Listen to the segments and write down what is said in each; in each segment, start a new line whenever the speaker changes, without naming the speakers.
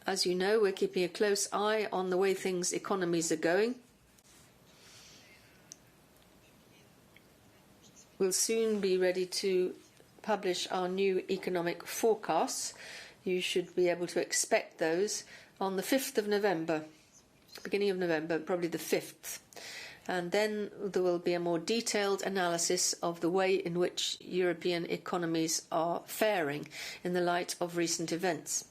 As you know, we're keeping a close eye on the way economies are going. We'll soon be ready to publish our new economic forecasts. You should be able to expect those on the 5th of November, beginning of November, probably the 5th. And then there will be a more detailed analysis of the way in which European economies are faring in the light of recent events.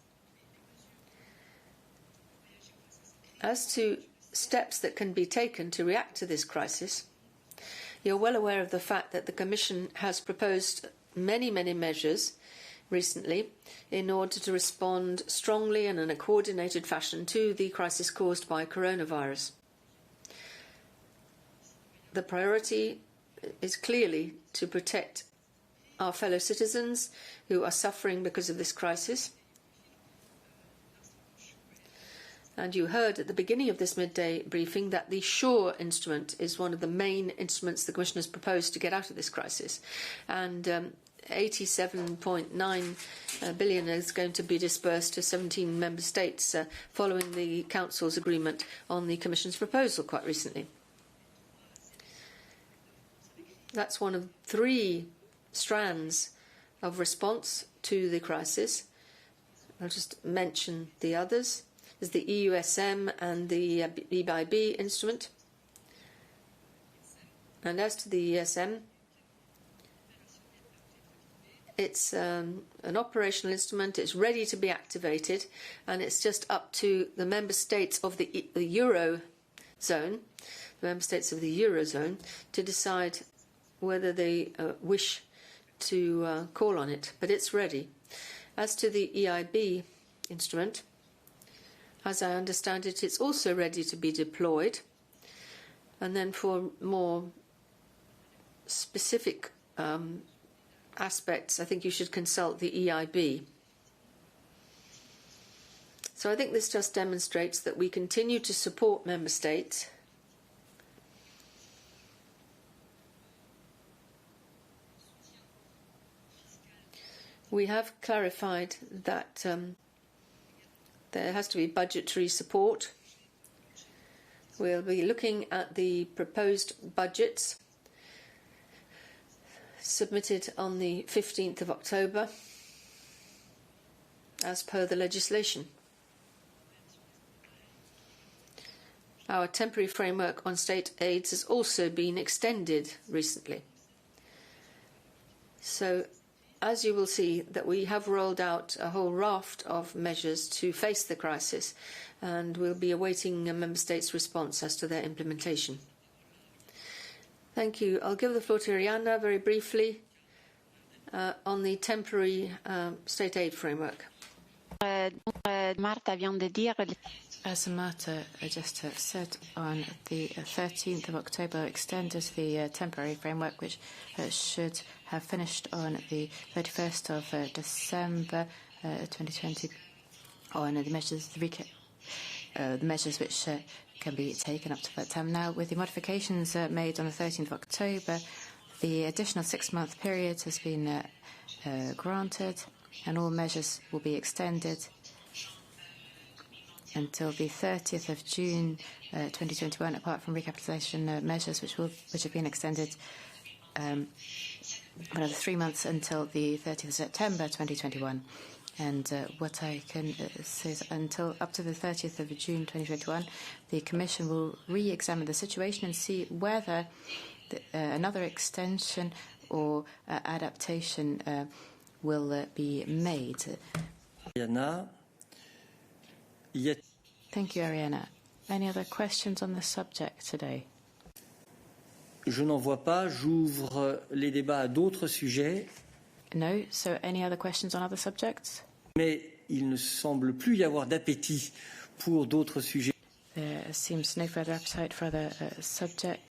As to steps that can be taken to react to this crisis, you're well aware of the fact that the Commission has proposed many measures recently in order to respond strongly and in a coordinated fashion to the crisis caused by coronavirus. The priority is clearly to protect our fellow citizens who are suffering because of this crisis. And you heard at the beginning of this midday briefing that the SURE instrument is one of the main instruments the Commission has proposed to get out of this crisis. And 87.9 billion is going to be dispersed to 17 member states following the Council's agreement on the Commission's proposal quite recently. That's one of 3 strands of response to the crisis. I'll just mention the others. There's the EUSM and the EIB instrument. And as to the ESM, it's an operational instrument, it's ready to be activated, and it's just up to the member states of the Eurozone, to decide whether they wish to call on it, but it's ready. As to the EIB instrument, as I understand it, it's also ready to be deployed. And then for more specific aspects, I think you should consult the EIB. So I think this just demonstrates that we continue to support member states we have clarified that there has to be budgetary support. We'll be looking at the proposed budgets submitted on the 15th of October as per the legislation. Our temporary framework on state aids has also been extended recently. So, as you will see, that we have rolled out a whole raft of measures to face the crisis, and we'll be awaiting a member states' response as to their implementation. Thank you. I'll give the floor to Rihanna very briefly on the temporary state aid framework.
As Marta just said, on the 13th of October extended the temporary framework, which should have finished on the 31st of December 2020, on the measures which can be taken up to that time. Now, with the modifications made on the 13th of October, the additional 6-month period has been granted, and all measures will be extended until the 30th of June 2021, apart from recapitalisation measures which have been extended another 3 months until the 30th of September 2021. And what I can say is until up to the 30th of June 2021, the Commission will re-examine the situation and see whether another extension or adaptation will be made. Thank you, Ariana. Any other questions on the subject today?
Je n'en vois pas. J'ouvre les débats à d'autres sujets.
No. So any other questions on other subjects?
Mais il ne semble plus y avoir d'appétit pour d'autres sujets.
There seems no further appetite for other subjects.